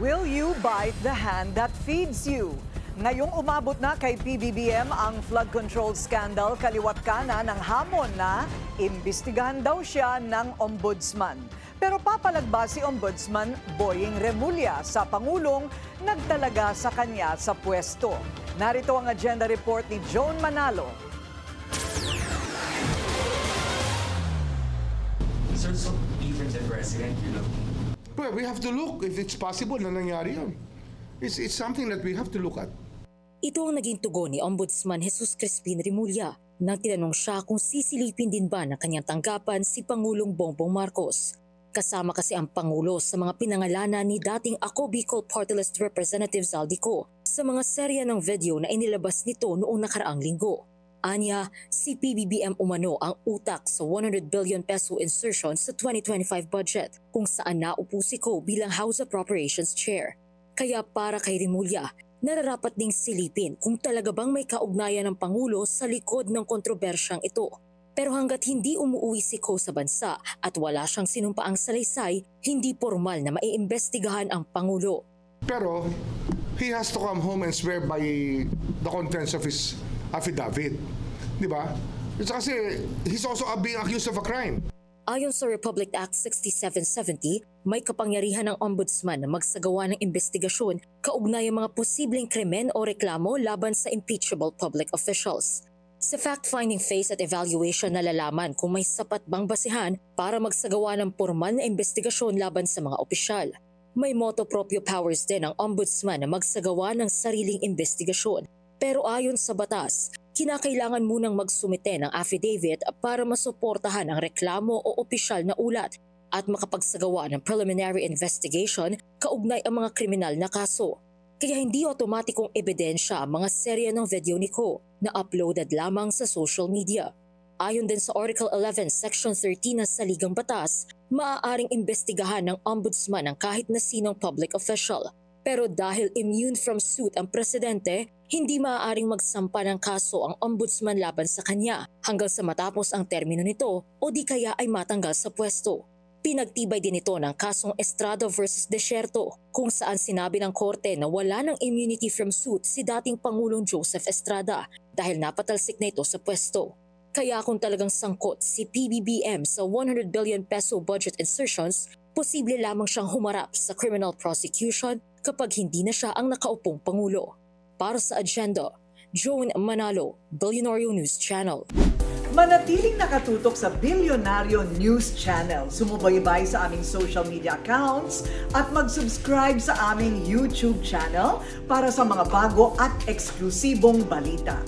Will you bite the hand that feeds you? Ngayong umabot na kay PBBM ang flood control scandal, kaliwat kanan ng hamon na imbestigahan daw siya ng ombudsman. Pero papalag ba si Ombudsman Boying Remulla sa Pangulong nagtalaga sa kanya sa pwesto? Narito ang agenda report ni Joan Manalo. So even the president, Well, we have to look if it's possible na nangyari yun. It's something that we have to look at. Ito ang naging tugon ni Ombudsman Jesus Crispin Remulla nang tinanong siya kung sisilipin din ba ng kanyang tanggapan si Pangulong Bongbong Marcos. Kasama kasi ang Pangulo sa mga pinangalanan ni dating Ako Bicol Party List Representative Zaldico sa mga serya ng video na inilabas nito noong nakaraang linggo. Anya, si PBBM umano ang utak sa 100 billion peso insertion sa 2025 budget kung saan naupo si Ko bilang House Appropriations Chair. Kaya para kay Remulla, nararapat ding silipin kung talaga bang may kaugnayan ng Pangulo sa likod ng kontrobersyang ito. Pero hanggat hindi umuwi si Ko sa bansa at wala siyang sinumpaang salaysay, hindi formal na maiimbestigahan ang Pangulo. Pero he has to come home and swear by the contents of his affidavit. Di ba? Kasi he's also being accused of a crime. Ayon sa Republic Act 6770, may kapangyarihan ng ombudsman na magsagawa ng investigasyon kaugnay ang mga posibleng krimen o reklamo laban sa impeachable public officials. Sa fact-finding phase at evaluation nalalaman kung may sapat bang basihan para magsagawa ng formal na investigasyon laban sa mga opisyal. May motu proprio powers din ang ombudsman na magsagawa ng sariling investigasyon. Pero ayon sa batas, kinakailangan munang magsumite ng affidavit para masuportahan ang reklamo o opisyal na ulat at makapagsagawa ng preliminary investigation kaugnay ang mga kriminal na kaso. Kaya hindi otomatikong ebidensya ang mga serya ng video ni Ko na uploaded lamang sa social media. Ayon din sa Article 11, Section 13 ng Saligang Batas, maaaring imbestigahan ng ombudsman ang kahit na sinong public official. Pero dahil immune from suit ang presidente, hindi maaaring magsampa ng kaso ang ombudsman laban sa kanya hanggang sa matapos ang termino nito o di kaya ay matanggal sa pwesto. Pinagtibay din ito ng kasong Estrada versus Desierto kung saan sinabi ng korte na wala ng immunity from suit si dating Pangulong Joseph Estrada dahil napatalsik na ito sa pwesto. Kaya kung talagang sangkot si PBBM sa 100 billion peso budget insertions, posible lamang siyang humarap sa criminal prosecution kapag hindi na siya ang nakaupong Pangulo. Para sa agenda, Joan Manalo, Bilyonaryo News Channel. Manatiling nakatutok sa Bilyonaryo News Channel. Sumubaybay sa aming social media accounts at mag-subscribe sa aming YouTube channel para sa mga bago at eksklusibong balita.